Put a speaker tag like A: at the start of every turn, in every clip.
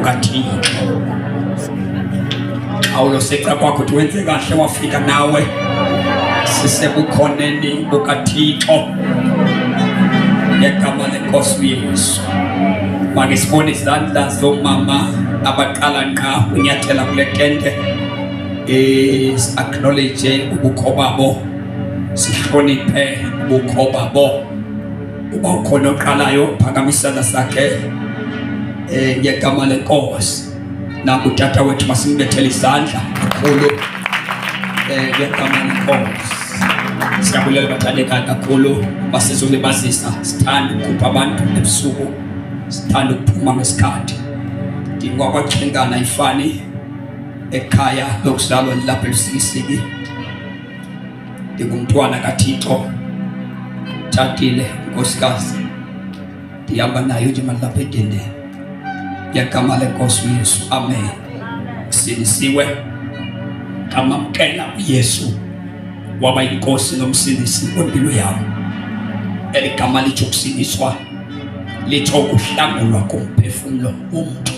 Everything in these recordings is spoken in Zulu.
A: bukaThixo. Awuloseqa kwakho uthi wenze kahle wafika nawe sisebukhoneni bukaThixo ngegama leNkosi Yesu. Make sibone izandla zomama abaqala nqa unyathela kule tente, acknowledge ubukho babo, sihloniphe ubukho babo. Uba ukhona oqalayo phakamisa isandla sakhe ngegama leNkosi. Naku tata wethu masimbethele isandla kakhulu ngegama leNkosi. Siyabulela bathandeka kakhulu basizolibazisa, sithanda ukukhupha abantu ebusuku, sithanda ukuphuma ngesikhathi. NdingwakwaXhengana ifani ekhaya lokuzalwa lapha eLusikisiki. Ndingumntwana kaThixo, thatile inkosikazi, ndihamba nayo nje malapha edendeni ngegama leNkosi Yesu, amen. Sindisiwe ngamamkela uYesu waba yinkosi nomsindisi wempilo yami. Eli gama litsho ukusindiswa, litsho ukuhlangulwa komphefumulo womuntu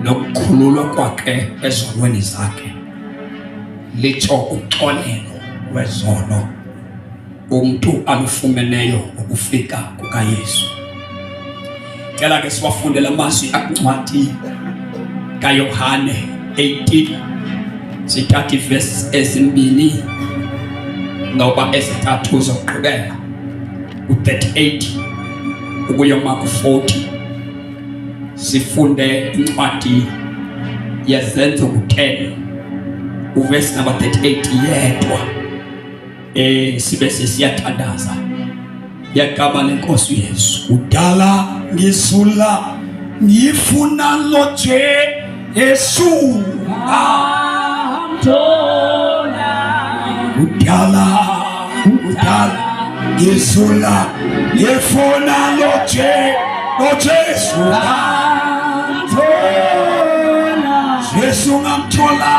A: nokukhululwa kwakhe ezonweni zakhe, litsho uxolelo lwezono umuntu alufumeneyo ukufika kukaYesu. Cela ke siwafunde lamazwi akuncwadi kaYohane 18, sithatha ivesi ezimbili noba ezithathu zokuqhubeka, u-38 ukuya ku-40. Sifunde incwadi yezenzo ku-10 uvesi number 38 yedwa, sibe sesiyathandaza ngegama leNkosi Yesu. Udala ngizula ngifuna lo Jesu udala ngizula ngifuna lo Jesu Yesu ngamthola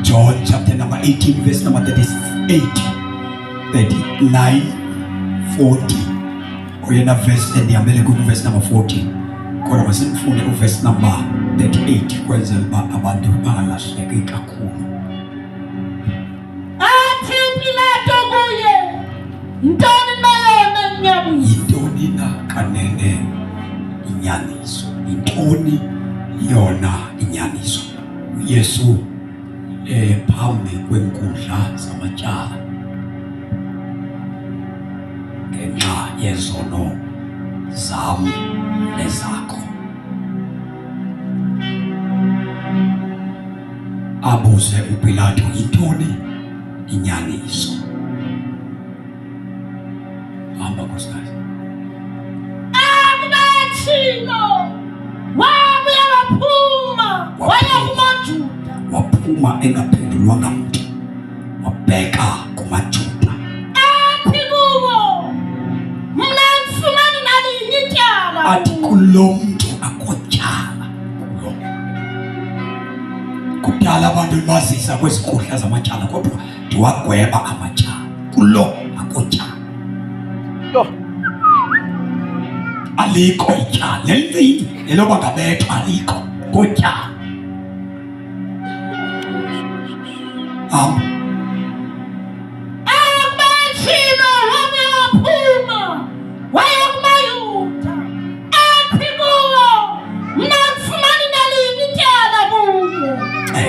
A: John chapter number 18 verse number 38, 39, 40. Kuyena verse endiyambele ku verse number 40. Kodwa masimfunde ku verse number 38 kwenzela uba abantu bangalahleki kakhulu.
B: Athi Pilato kuye, "Ntoni na yona inyaniso?"
A: Yintoni na kanene inyaniso? Yintoni yona inyaniso? Yesu phambi kwenkundla zamatyala ngenxa yezono zam nezakho, abuze uPilato, yintoni inyaniso? Hamba nkosikazi.
B: Akubethilo, wabuya waphuma, waya kumaJuda.
A: Waphuma engaphendulwanga mntu, wabheka kumaJuda.
B: Athi kuwo, "Mna andifumani nalinye ityala."
A: Athi kulo mntu akotyala kulo. Kudala abantu bazisa kwezikhundla zamatyala, kodwa ndiwagweba amatyala. Kulo akotyala. Alikho ityala lelivini eloba ngabethwa, alikho kotyala.
B: Akubethilo, wabuya waphuma, waya kumaJuda. Athi kuwo, "Mna andifumani nalinye ityala kuye.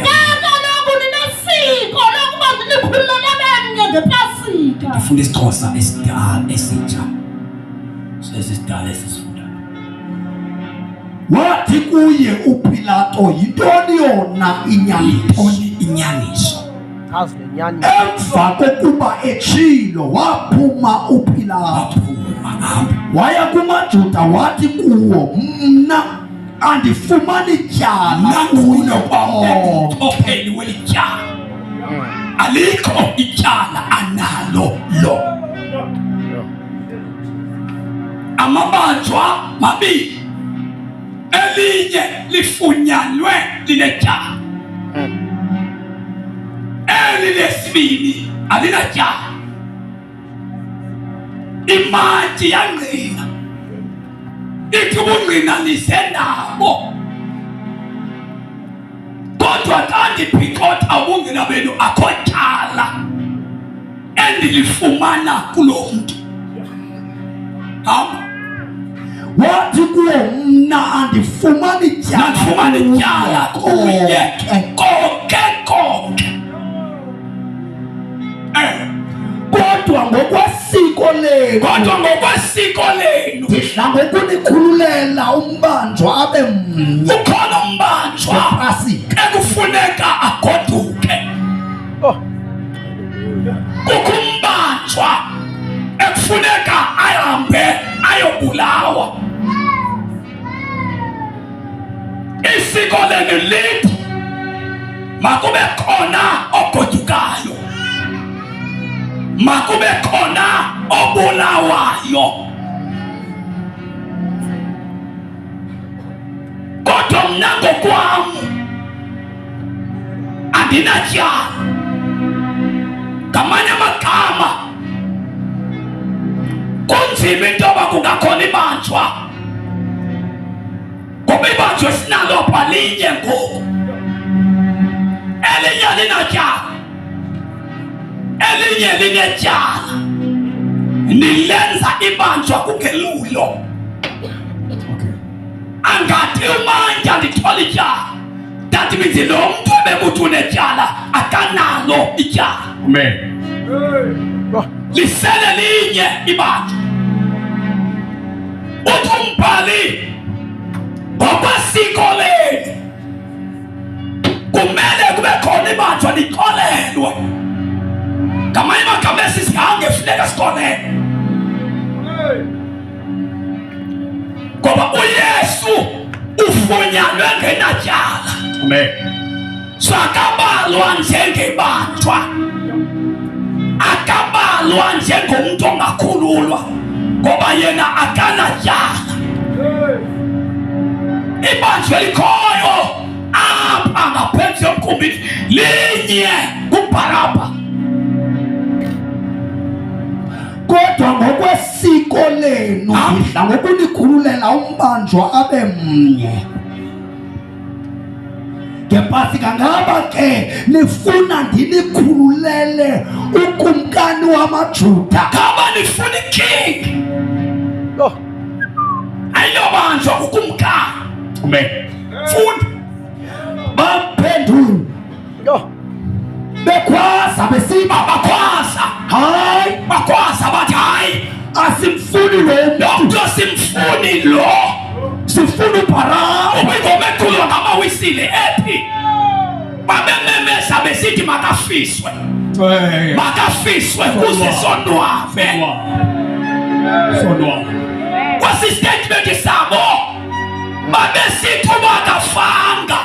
B: Kaloku ninesiko lokuba ndinikhulule benye ngePasika."
A: Ndifunda isiXhosa esidala esitsha. Sesidala esifunda. Wathi kuye uPilato, yintoni yona inyaniso? Emva kokuba etshilo, waphuma uPilato waya kumaJuda, wathi kuwo, "Mna andifumani tyala kulo kwamtopheli welityala. Alikho ityala analo lo. Amabanjwa mabili, elinye lifunyanwe linetyala, eli lesibini alinatyala. Imantyi yangqina, ithi ubungqina lize nabo, kodwa kandiphikotha ubungela benu akho tyala endilifumana kulo mntu. Hamba.
C: Wathi kuwo mna andifumani tyala.
A: Ndifumani tyala kuye konke.
C: Kodwa ngokwesiko lenu ndidla ngokunikhululela umbanjwa abe mnye.
A: Ukhona umbanjwa ekufuneka agoduke. Kukho umbanjwa ekufuneka ahambe ayobulawa. Isiko lenu lithi makube khona ogodukayo, makube khona obulawayo. Kodwa mna ngokwam andinatyala. Ngamanye amagama kunzima into yoba kungakhona ibanjwa, ngoba ibanjwa esinalo apha linye ngoku, elinye alinatyala, elinye linetyala. Nilenza ibanjwa kungelulo. Angathi umantya ndithola ityala, that means lo mntu ebebuthi unetyala akanalo ityala.
C: Amen.
A: Lisele linye ibanjwa. Uthi umbhali ngokwesiko lenu kumele kube khona ibanjwa likolelwe. Ngamanye amagama esisihange funeka sikolelwe, ngoba uYesu ufunyanwe ngenatyala.
C: Amen.
A: So akabalwa njengebanjwa, akabalwa njengomntu ongakhululwa, ngoba yena akanatyala. Ibanjwa elikhoyo apha ngaphezu yomkhumbi linye kuBharabha.
C: Kodwa ngokwesiko lenu ndidla ngokunikhululela umbanjwa abe mnye. Ngepasika ngaba ke nifuna ndinikhululele ukumkani wamaJuda.
A: Ngaba nifuna iking, ayiyobanjwa kukumkani.
C: Amen.
A: Funda.
C: Baphendula bekhwaza besiba
A: Bakhwaza.
C: hayi,
A: Bakhwaza bathi hayi,
C: asimfuni lo
A: lo
C: mntu,
A: mntu simfuni lo.
C: sifuna uBharabha.
A: Ubingoma ekhulwa ngamawisile ethi babememeza besithi makafiswe, makafiswe kuze sonwabe. Kwasi statement sabo babesithi makafanga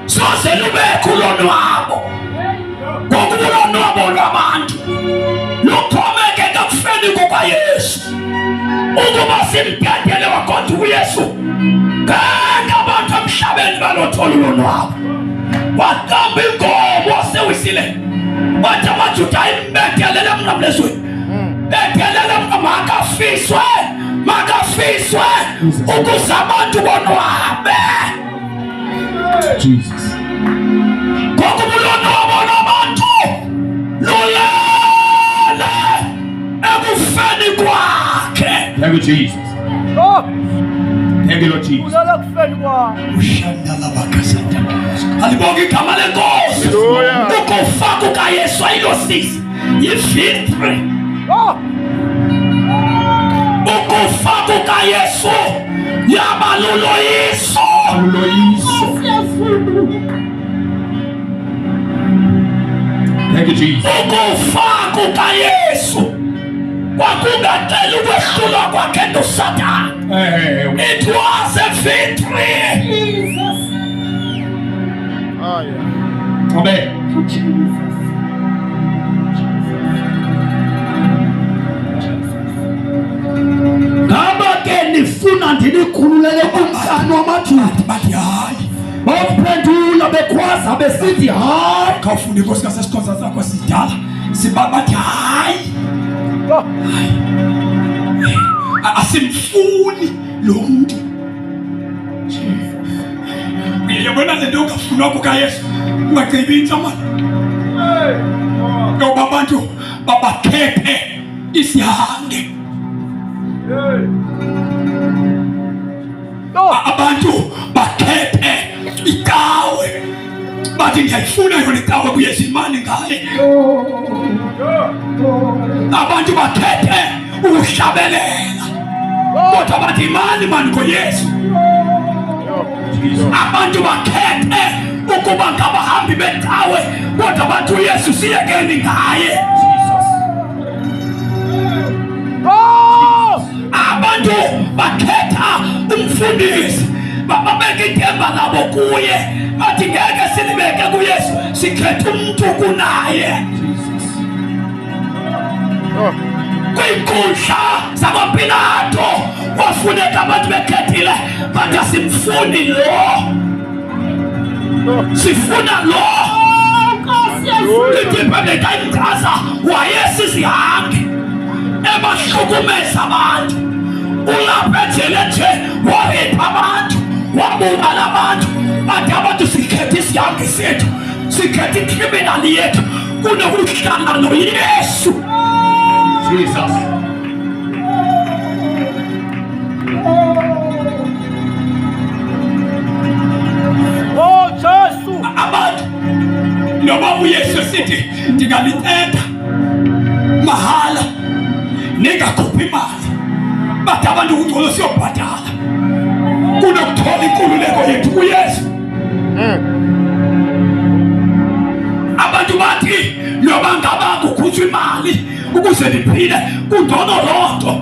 A: soze lubekho ulonwabo. Ngoku ulonwabo lwabantu luxhomekeka kufeni kukaYesu. Ukuba simdedele wakodwa uYesu, ngeke abantu emhlabeni balothola ulonwabo. Waqamba inkomo wasewisile, wathi amaJuda ayimbedelele emnqamlezweni, bedelele makafiswe, makafiswe ukuze abantu bonwabe.
C: Jesus.
A: Ngoku ulonwabo lwabantu lulele ekufeni kwakhe.
C: Thank you, Jesus. Thank you, Lord Jesus.
A: Alibonga igama lenkosi. Ukufa kukaYesu ayilosisi yi-victory. Ukufa kukaYesu yaba luloyiso.
C: Thank you, Jesus.
A: Ukufa kukaYesu kwakungacela ukwehlulwa kwakhe noSathane. It was a victory.
C: Amen. Ngaba ke nifuna ndinikhululele kumkani wamaJuda.
A: Bathi hayi.
C: Baphendula bekhwaza besithi hayi.
A: Khawufunda inkosi kasesikhonza sakho sidala. Sibabathi hayi. Asimfuni lo mntu. Uyabona le nto ungafunwa kukaYesu ungacibinza mani. Ngoba abantu babakhephe isihange. Abantu bakhephe itawe. Bathi ngiyayifuna yona itawe kuYesu imani ngaye. Abantu bakhephe ukuhlabelela. Kodwa bathi imani mani kuYesu. Abantu bakhethe ukuba ngabahambi betawe kodwa bathi uYesu siyekeni ngaye. Abantu bakhetha umfundisi bababeka ithemba labo kuye bathi ngeke silibeke kuYesu sikhetha umuntu kunaye. Kwinkundla zakwaPilato kwafuneka abantu bekhethile bathi asimfuni lo, sifuna lo. Indiphendeka imchaza wayesisihange ebahlukumeza abantu. Ulapha ejele nje wahipha abantu wabulala abantu. Bathi abantu sikhethe isihange sethu, sikhethe ikriminali yethu kunokuhlala noYesu. Jesus. Oh Jesu. Abantu noma uYesu sithi ndingalithetha mahala ningakhuphi imali. Bathi abantu ungcono siyobhadala kunokuthola inkululeko yethu kuYesu. Abantu bathi noma ngaba kukhutshwa imali ukuze niphile kungcono lonto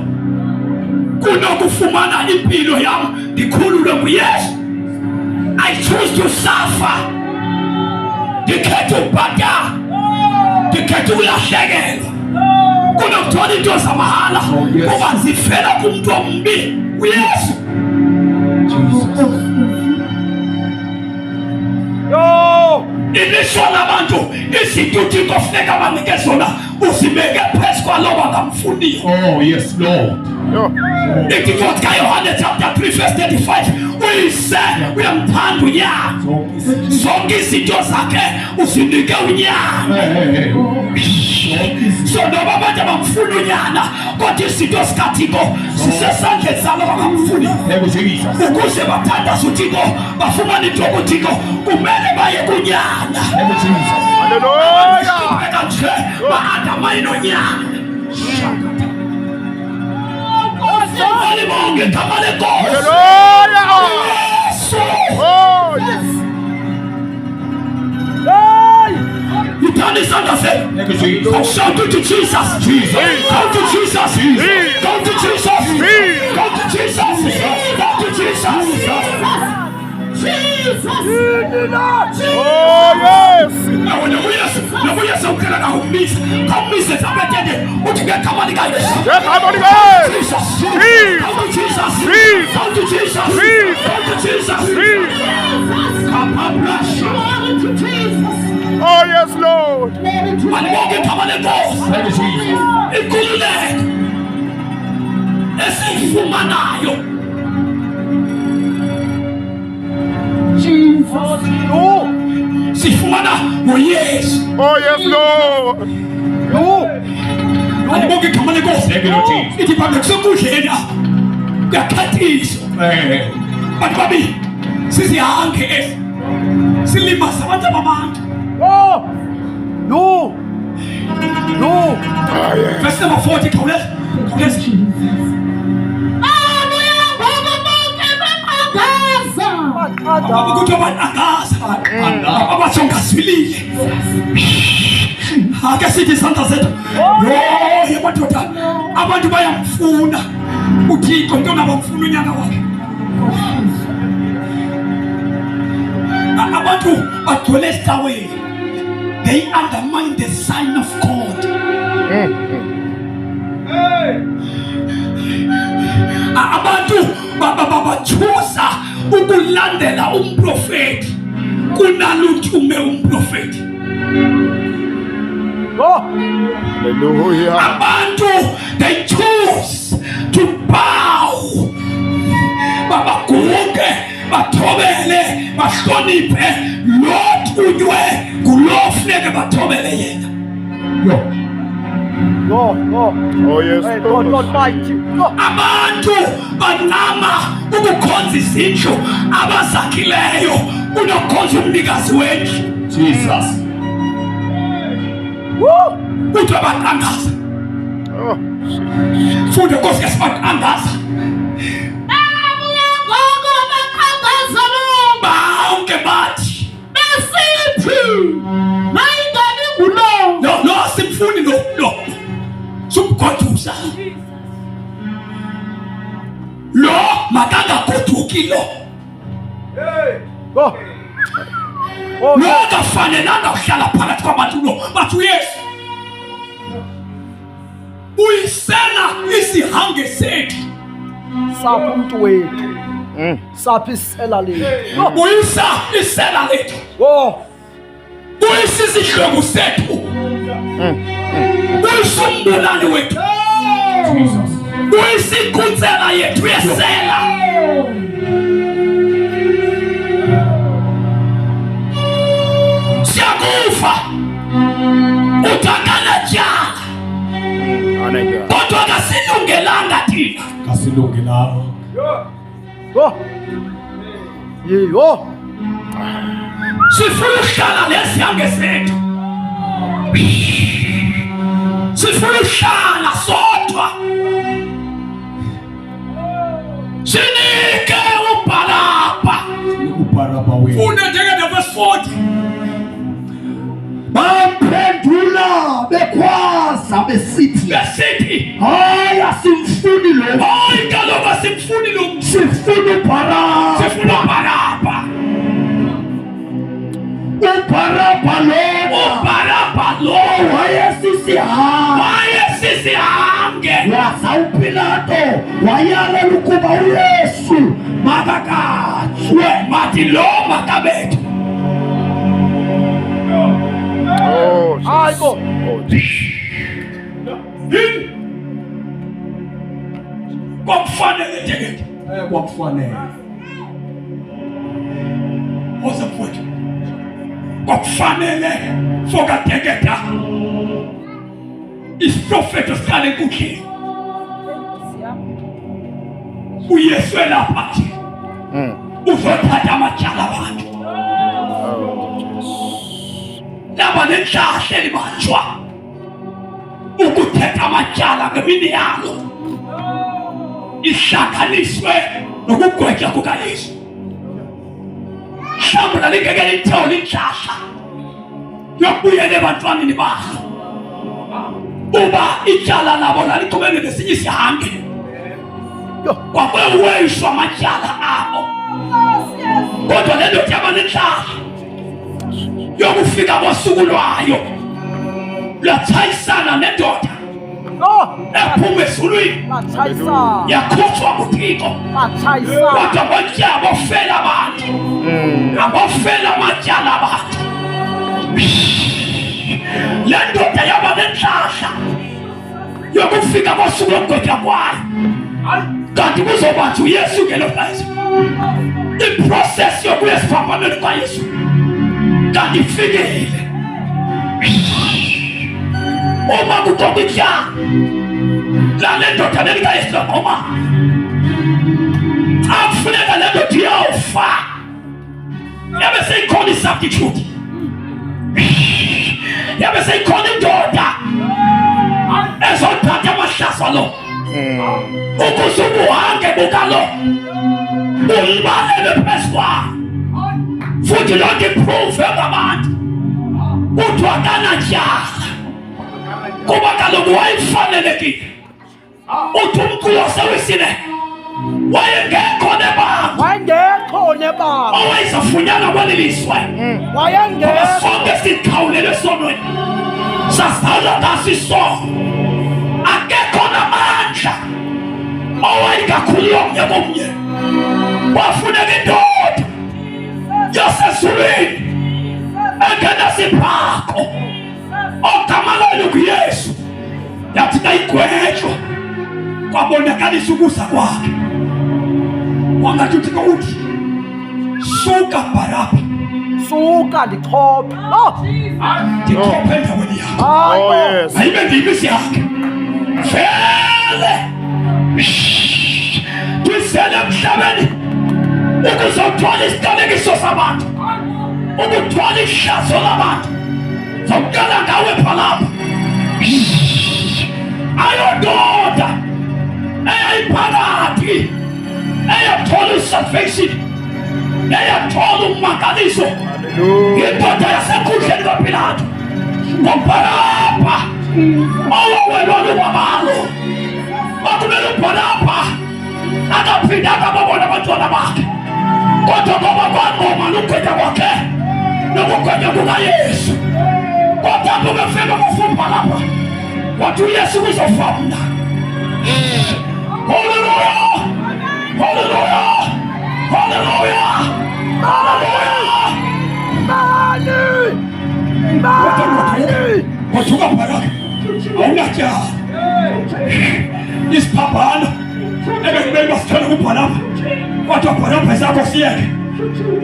A: kunokufumana impilo yami ndikhululwe nguYesu. I choose to suffer. Ndikhethe ukubhadala, ndikhethe ukulahlekelwa kunokuthola into zamahala kuba zifela kumntu ombi uYesu. Ilishwa labantu izinto uThixo kufuneka banike zona uzibeke phezu kwalo bangamfuniyo. Oh yes Lord. Ithi incwadi kaYohane chapter 3 verse 35 uyise uyamthanda unyana zonke izinto zakhe uzinike unyana. So noma abantu abamfuna unyana kodwa izinto zikaThixo zisesandleni zabo bangamfuni. Ukuze bathandaze uThixo bafumane into kuThixo kumele baye kunyana. Haleluya. Nje baadama inonyana. Hallelujah. Oh yes. You turn this on yourself. Shout to Jesus. Jesus. Come to Jesus. Come to Jesus. Come to Jesus. Come to Jesus. Oh yes. Now when you say ukela na humisa, humisa tabetende, utige kamani guys. Kamani guys. Jesus. Come to Jesus. Come to Jesus. Come to Jesus. Come to Jesus. Oh yes Lord. Walimoge kamani boss. Ikulule. Esifumanayo. Jesus. Oh. Sifumana uYesu. Oh yes Lord. No. Walimoge kamani boss. Iti pambe kusokudlela. Yakhathisa. Bathi sisihange esi. Silimasa abantu ababantu. Oh! No! No! Verse number 40, khawuleza. Ukuthi abantu angaza. Abasongazwilile. Ake sithi isandla zethu. Yo, madoda. Abantu bayamfuna. uThixo ntona bamfuna unyaka wakhe. Abantu bagcwele esitaweni. They undermine the sign of God. Abantu babachuza ukulandela umprofeti kunaluthume umprofeti. Oh, hallelujah. Abantu they choose to bow. Babaguke, bathobele, bahloniphe lo thunywe ngulo funeke bathobele yena.
D: Oh yes,
E: God mighty.
A: Abantu bancama ukukhonza izindlu abazakhileyo unokhonza umnikazi wendlu.
D: Jesus.
A: Kuthiwa baqangaza.
D: Oh,
A: Futhi Nkosi yasibaqangaza.
B: Abuya ngoko baqangaza
A: Bonke bathi
B: besithi mayingani ngulo.
A: lo simfuni lo sumgodusa. Lo makangagoduki lo.
E: Go.
A: Lo kafanelanga uhlala phakathi kwabantu lo. Bathi uYesu uyisela isihange sethu.
E: Sapha umuntu wethu. Sapha isela lethu.
A: Uyisa isela lethu. Uyisa isihloko sethu. Uyisa umbulali wethu. Uyisa ikunzela yethu yesela. Siyakufa uthakala njalo kodwa kasilungelanga thina. Kasilungelanga.
E: Go. Yo.
A: Sifuna ukuhlala lesihange sethu. Sifuna ukuhlala sodwa. Sinike uBharabha.
C: uBharabha wena.
A: Funda njengena verse 40.
C: Baphendula bekhwaza besithi hayi asimfuni lo.
A: Hayi kaloku asimfuni lo.
C: Sifuna uBharabha.
A: Sifuna uBharabha.
C: uBharabha lo wayesisihange. Waza uPilato wayala ukuba uYesu makakatshwe.
A: Mathi lo makabethe.
D: oh,
E: Hayibo.
A: Kwakufanele nje
C: Kwakufanele.
A: Ozamfowethu. Kwakufanele fokateketa. Isiprofeto sihlale enkundleni. uYesu elapha nje. Uzothatha amatyala abantu. Laba nenhlahla elibanjwa ukuthetha amatyala ngemini yalo. Ihlanganiswe nokugwetya kukaYesu. Mhlawumbe lalingeke lithole inhlahla yokubuyela ebantwaneni bakho. Uba ityala labo laliqhubeke ngesinye isihange. Kwakweweyiswa amatyala abo. Kodwa le ndoda yaba nenhlahla yokufika kosuku lwayo lwatshayisana nendoda ephuma ezulwini
E: Batshayisa.
A: yakhutshwa nguThixo.
E: Batshayisa.
A: Kodwa bonke abofela abantu abofela amatyala abantu. Le ndoda yaba nenhlahla yokufika kosuku lokugwetya kwayo. Kanti kuzobanjwa uYesu ngelo xesha. Iprocess yokuya esiphambanweni kwaYesu kanti ifikile. Uma kutoka ityala lale ndoda nelikaYesu laqoma. Akufuneka le ndoda iyawufa. Yabe seyikhona isubstitute. Yabe seyikhona indoda ezothatha amahlazo lo. Ukuze ubuhange bukalo bulibalele phezu kwayo. Futhi loo nto iprove ngabantu kuthiwa akanatyala kuba kaloku wayefanelekile. Uthi umkhulu wasewesine wayengekho nebanga owayezafunyanwa kweli lizwe. Ngoba sonke sikhawulelwe esonweni sazalwa ngaso isono. Akekho namandla owayekakhulula omnye komnye. Wafuneka indoda yasezulwini engenasiphako ogama layo nguYesu. Yathi kayigwetywa kwabonakalisa ukuza kwakhe. Wangathi uThixo uthi suka Barabha
E: Suka ndichophe. Oh.
A: ndikhophe endaweni yakho.
D: Oh, yes.
A: Ayibe ndiyimisi yakhe vele twisele emhlabeni ukuzothwala isiqalekiso sabantu, ukuthwala ihlazo labantu. Zokuqala ngawe phalapha ayondoda eyayiphakathi eyathola isalvation, eyathola umangaliso, indoda yasenkundleni kaPilato ngoBarabha owawelwa lubabalo. Makumele uBarabha akaphindanga babona abantwana bakhe, kodwa ngoba kwangoma lugwetha kwakhe nokugwetha kukaYesu, kodwa kubefika kufumba lapha wathi uYesu uzofunda. Hallelujah! Hallelujah! Hallelujah! Hallelujah!
E: Mali.
A: Wathuka Barabha awunatyala isiphaphana ebekubeni basithole kuBarabha, kodwa Barabha esakho siyeke.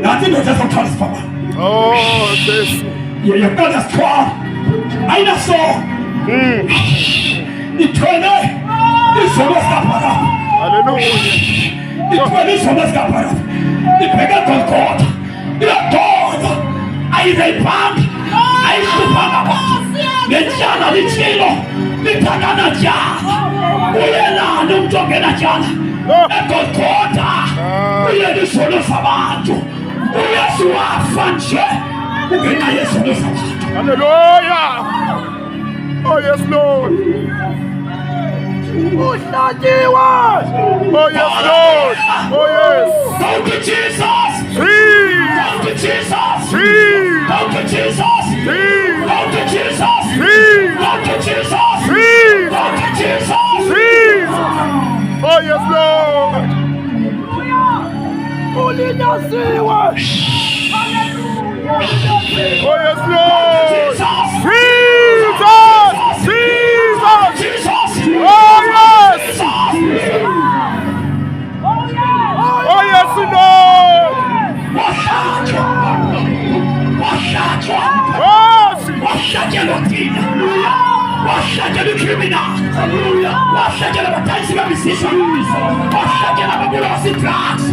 A: Nansi indoda ezothwala isiphaphana.
D: Oh, Jesu.
A: Yaqala sithwala ayinaso ithwele izono zikaBarabha.
D: Hallelujah.
A: Ithwele izono zikaBarabha ibheke eGolgotha iyadona ayireyiphanga ayihluphanga abantu ngetyala litshilo liphakana tyala. Uyelani umntu ongena tyala eGolgotha uyela izono zabantu. uYesu wafa nje kungenxa yezono zabantu.
D: Hallelujah. Oh, yes, Lord.
E: Uhlajiwe.
D: Oh, yes, Lord. Oh, yes.
A: Go to Jesus!
D: Free.
A: Go to Jesus!
D: Free.
A: Go to Jesus!
D: Free.
A: Go to Jesus!
D: Free.
A: Go to Jesus!
D: Free.
A: Go to Jesus!
D: Free. Oh, yes, Lord.
E: Ulinyasiwe.
D: Oh, yes, Lord.
A: Jesus!
D: Jesus. Jesus.
A: Jesus!
D: Oh, yes. Oh, yes, Lord.
A: Washachwa! Washachwa!
D: Oh, see.
A: Washajelwa thina! Washajelwa icriminal! Washajelwa abatayisi bemiziswa! Washajelwa ababulala drugs!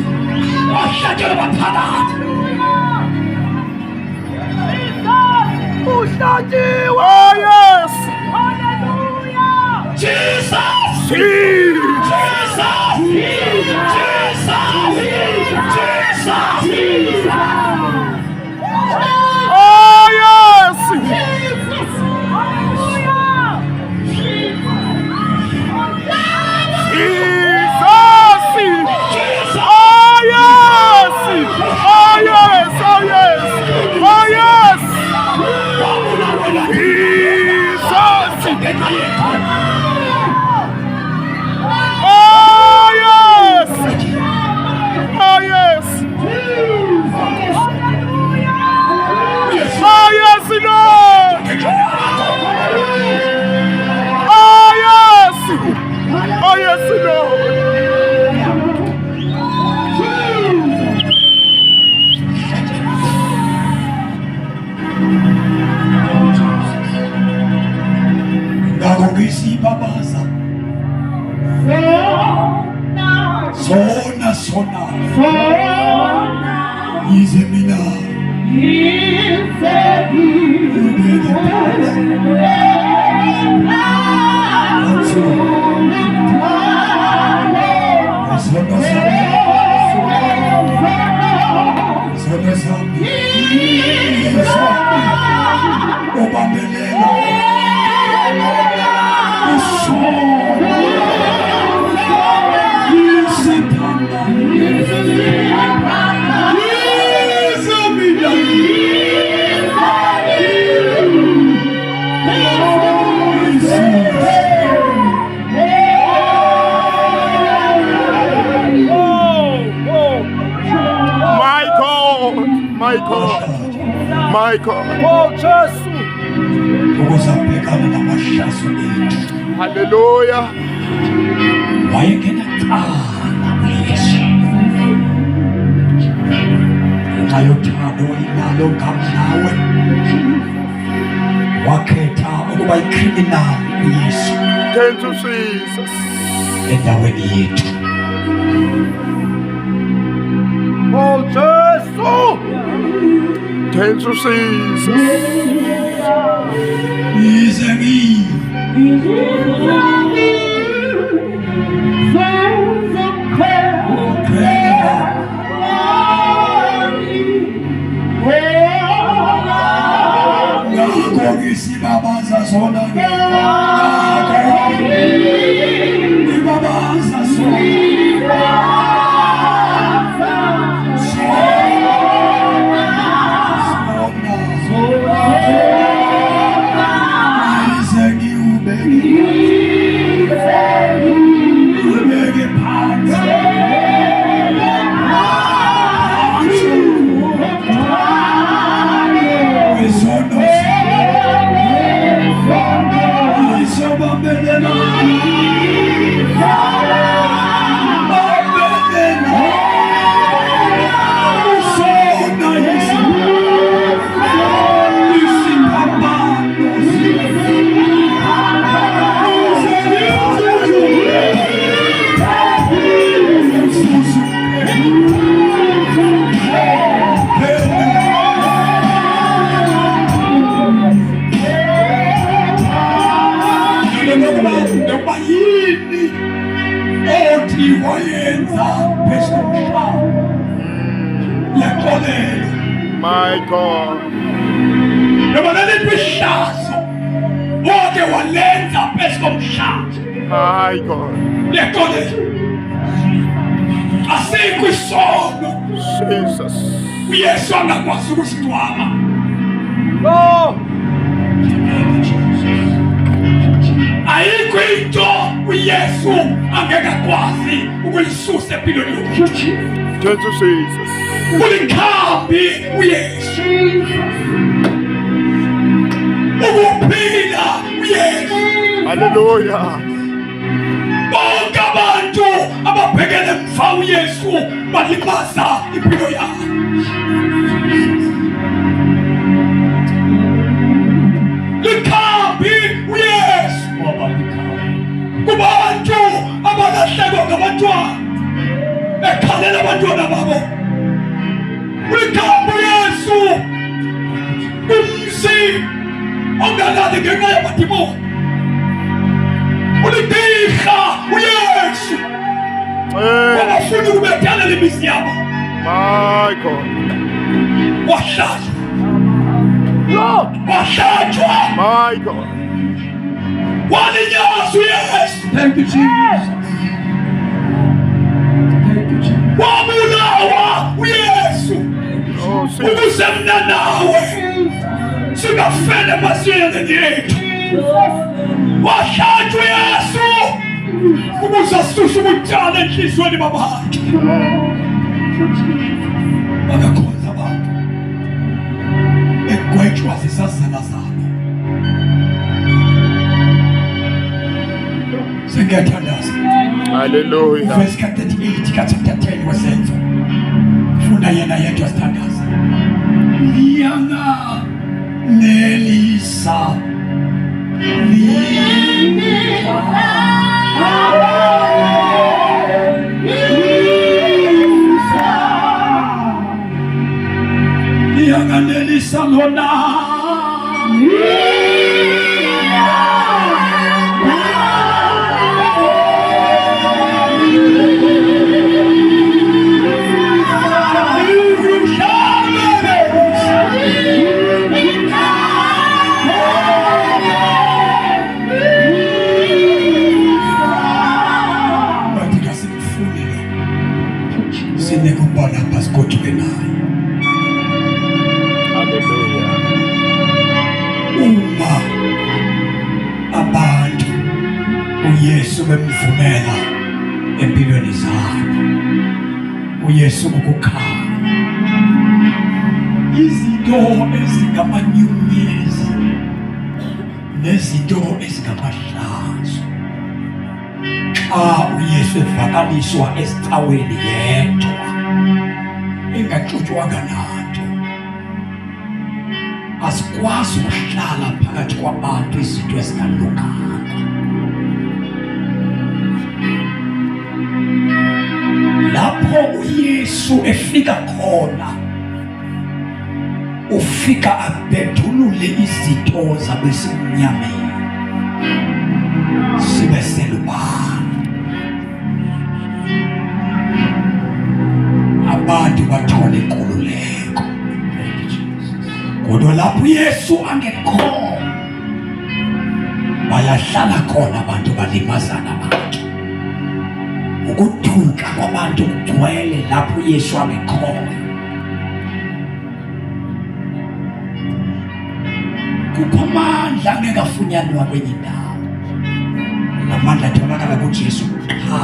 A: Washajelwa abaphakathi!
E: Uhlajiwe.
D: Oh, yes.
A: Jesus!
D: Jesus.
A: Jesus! Jesus! Jesus!
D: Oh, yes. Jesus. Oh, yes. Oh, yes. Oh, yes. Oh, yes. Jesus. Oh, yes. Oh, yes. Oh, yes, Lord. Oh, yes. Oh, yes, Lord.
A: Ngakho ngisibabaza sona yize mina ngibeke phansi izono zami ubambelela
D: My God.
E: Oh, Jesu.
A: ukuzabhekana namahlazo ethu.
D: Hallelujah.
A: Wayengena cala uYesu ngenxa yothando inalo ngam nawe wakhetha ukuba ikriminali uyesu
D: Thank you, Jesus.
A: endaweni yethu.
E: Oh Jesu.
D: Thank you, Jesus.
A: Yize ngisibabaza zona ngibabaza yize ngiwubeke phansi
D: My God. My God. Jesus.
A: uyesu angakwazi ukusitwala.
E: Oh.
A: Ayikho into uyesu angekakwazi ukulisusa empilweni yethu.
D: Thank you, Jesus.
A: Ulikhambi uyesu ukuphila uyesu.
D: Hallelujah.
A: Bonke abantu ababhekele emva uyesu balimaza impilo yabo. Likhambi uyesu kubantu abalahlekwa ngabantwana ekhalela abantwana babo. Ulikhambi uyesu umzi ongalali ngenxa yamadimoni. Ulidiha uyesu wabafuna ukubethalela imizi yabo.
D: My God.
A: Wahlatshwa
E: Lord.
A: wahlatshwa
D: My God.
A: walinyazwa uyesu.
C: Thank you, Jesus. Thank you, Jesus.
A: Wabulawa uyesu
D: Oh, Jesus.
A: ukuze mna nawe singafele emasiyeleni yethu. Wahlatshwa uyesu ukuze asuse ubutala enhliziyweni babantu. Bakakhonza abantu begwetshwa zizazana zabo. Sengiyathandaza
D: Hallelujah.
A: verse 38 ka-chapter 10 wesenzo funa yena yedwa sithandaza. Liyanganelisa liyanganelisa lona sinekubona phasigojuke naye.
D: Hallelujah.
A: Uma abantu uyesu bemvumela empilweni zabo, uyesu ukukhala izinto ezingamanyunyezi nezinto ezingamahlazo. Xa uyesu evakaliswa esicaweni yedwa ingaxutywanga nanto. Asikwazi ukuhlala phakathi kwabantu izinto ezingalunganga. Lapho uYesu efika khona, ufika abethulule izinto zabesimnyameni sibe selubala. Abantu bathole inkululeko. Kodwa lapho uYesu angekho, bayahlala khona abantu balimazana abantu. Ukuthuka kwabantu kugcwele lapho uYesu angekho. Kukho amandla angekafunyanwa kwenye indawo. Amandla atholakala kuJesu qha.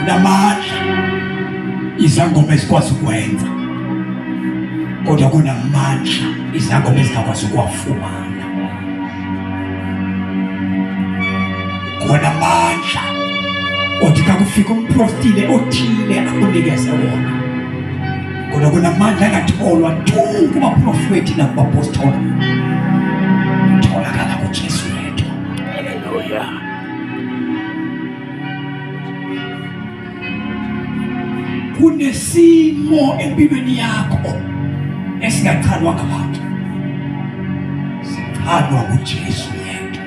A: Kunamandla izangoma ezikwazi ukwenza, kodwa kunamandla izangoma ezingakwazi ukuwafumana. Kunamandla othi kakufika umprofitile othile akunikeze wona, kodwa kunamandla angatholwa tu kubaprofethi nakubapostoli. Tholakala kuJesu yedwa.
D: Hallelujah.
A: Kunesimo empilweni yakho esingaqalwa ngabantu, siqalwa kuJesu yedwa.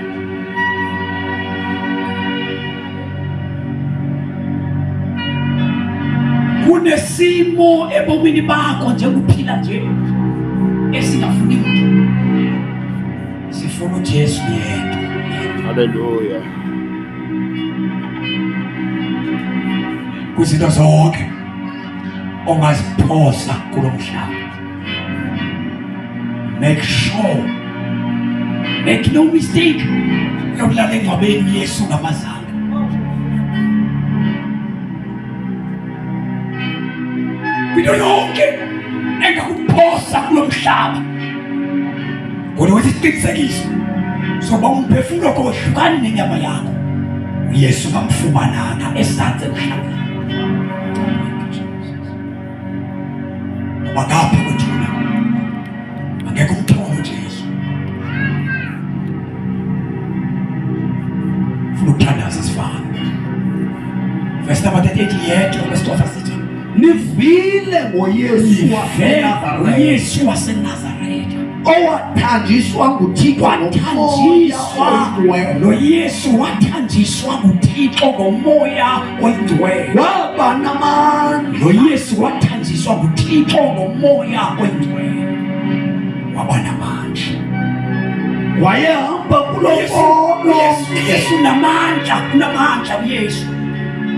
A: Kunesimo ebomini bakho njengophila nje esingafuni muntu, sifuna uJesu yedwa.
D: Hallelujah.
A: Kuzinto zonke ongaziphosa kulo mhlaba, make no mistake, yokulala engcwabeni uYesu ngamazanga. Into yonke engakuphosa kulo mhlaba, kodwa wenza isiqinisekiso sokuba umphefumulo wakho uhlukane nenyama yakho, uYesu ngamfumananga esathe emhlabeni. Ngapha kuthina angeke umthole uJesu. Funa ukuthandaza sifana. Verse number 38 yedwa kwesithathu sithi
C: nivile ngoYesu waseNazaretha,
A: uYesu waseNazaretha
C: owathanjiswa nguThixo
A: noYesu wathanjiswa nguThixo ngomoya oyingcwele.
C: waba namandla,
A: noYesu wathanjiswa nguThixo ngomoya oyingcwele, waba namandla.
C: wayehamba kulo
A: Yesu unamandla uYesu,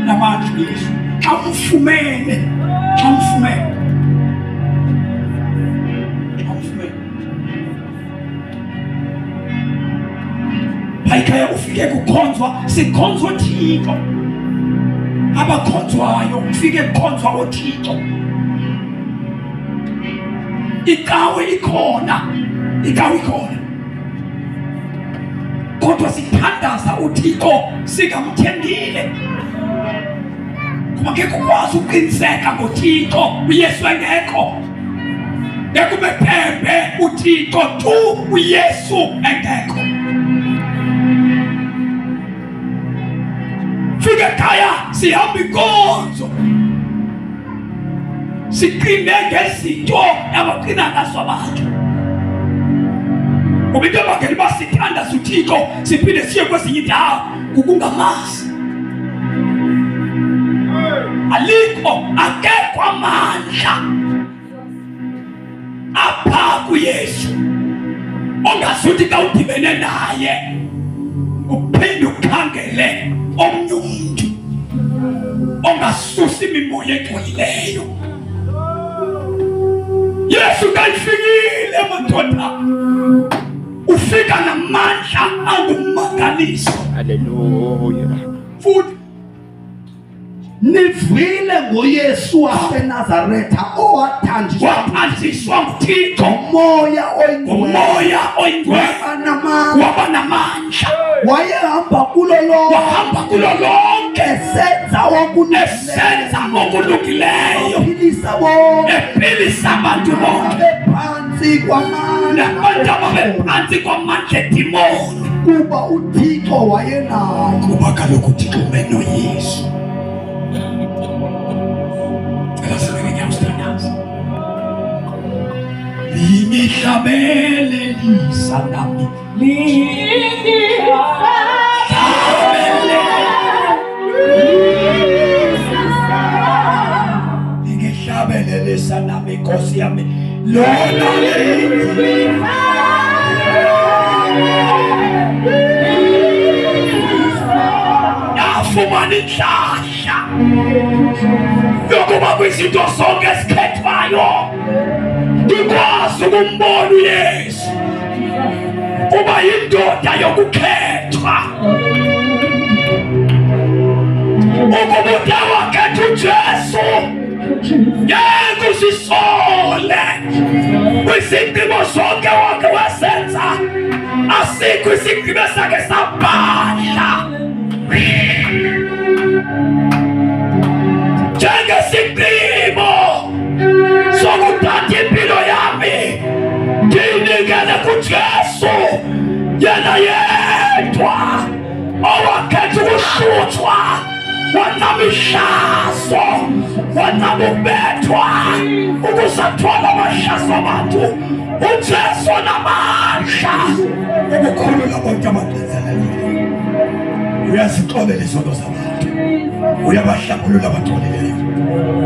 A: unamandla uYesu. Xa umfumene Phayikaya ufike kukhonzwa, sikhonzwa Thixo. Abakhonzwayo ufike kukhonzwa uThixo. Ikawe ikhona, kodwa sithandaza uThixo singamthembile. Kuba ngeke ukwazi ukuqiniseka ngoThixo uYesu engekho. Ngeke ubethembe uThixo tu uYesu engekho. Fika ekhaya sihamba inkonzo, siqine ngezinto abaqina ngazo abantu. Ngoba into abangeli basithandaza uThixo siphinde siye kwezinye indawo kukungamazi. Akekho amandla apha kuYesu ongasuthi xa udibene naye uphinde ukhangele omnye umuntu ongasusa imimoya engcolileyo. Yesu kayifikile madoda, ufika namandla angumangaliso.
D: Hallelujah.
A: Futhi
C: nivile ngoYesu waseNazaretha owathanjiswa
A: nguThixo
C: ngomoya oyingcwele,
A: waba namandla.
C: wayehamba kulo lonke wonke senza
A: esenza okulungileyo,
C: philisa bonke
A: ephilisa abantu bonke,
C: phansi kwamandla
A: nabantu ababephansi kwamandla edimoni,
C: kuba uThixo wayenayo.
A: kuba kaloku uThixo ume noYesu. Lingihlabelelisa nami, lingihlabelelisa nami Nkosi yami, lona yafumana inhlahla yokuba kwizinto zonke ezikhethwayo ngikwazi ukumbona uYesu kuba yindoda yokukhethwa, ukuba wakhetha uJesu ngeke usisole kwizigqibo zonke wake wasenza. Asikho isigqibo sakhe sabhadla njengesigqibo sokuthatha impilo yami ndiyinikele kuJesu, yena yedwa owakhetha ukuhluthwa, wanqaba ihlazo, wanqaba ukubethwa ukuze athwale amahlazo abantu. uJesu namandla ukukhulula bonke abaxinzeleleyo, uyazixolela izono zabantu, uyabahlambulula abaxolileyo,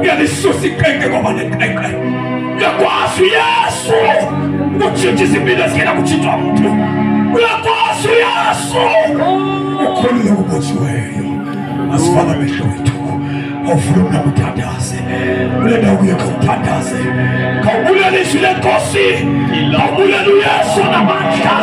A: uyalisusa iqenge ngoba neqenge. Uyakwazi uYesu ukutshintsha izimpilo ezingena kutshintshwa muntu. Uyakwazi uYesu ukhulule okubotshiweyo. Asifaka amehlo wethu, awufuna ukuthandaze, ulenda ukuyeka ukuthandaze, khawubulela izwi leNkosi, khawubulela uYesu namandla.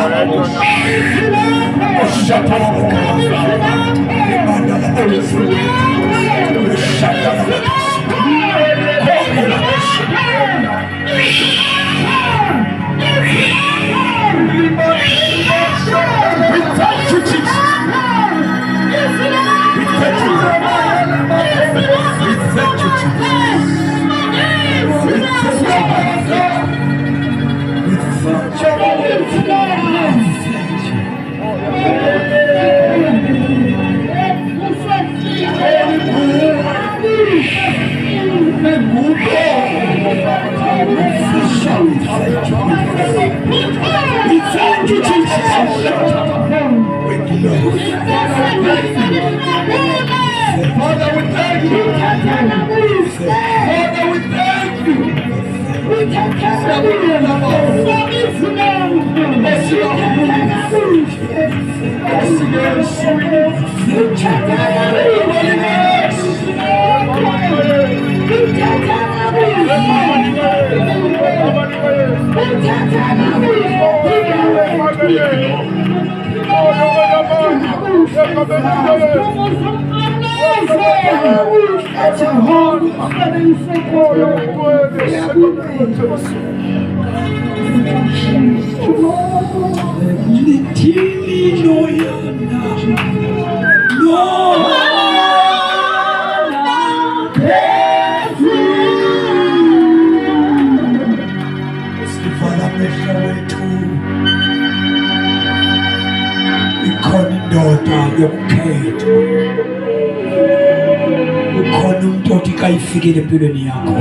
A: Ukhona umuntu othi kayifikile empilweni yakho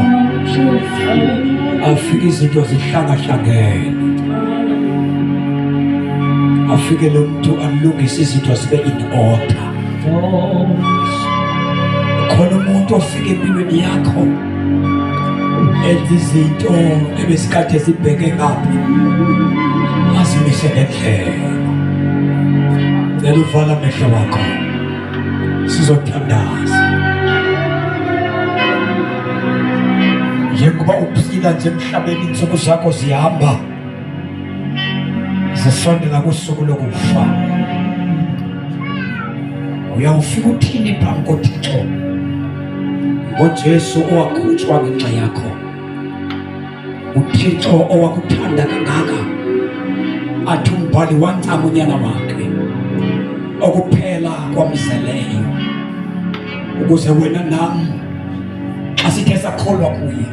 A: afike izinto zihlangahlangene, afike lo muntu alungise izinto zibe in order. Ukhona umuntu ofike empilweni yakho enza izinto ebesikade zibheke ngaphi azimise ngendlela. Ngeke uvala amehlo wakho sizothandaza. Njengoba uphila nje emhlabeni, insuku zakho zihamba zisondela kusuku lokufa, uyawufika uthini phambi koThixo ngoJesu owakhutshwa ngenxa yakho, uThixo owakuthanda kangaka athi umbhali wancama unyana wakhe okuphela kwamzeleyo ukuze wena nam xa sithe sakholwa kuye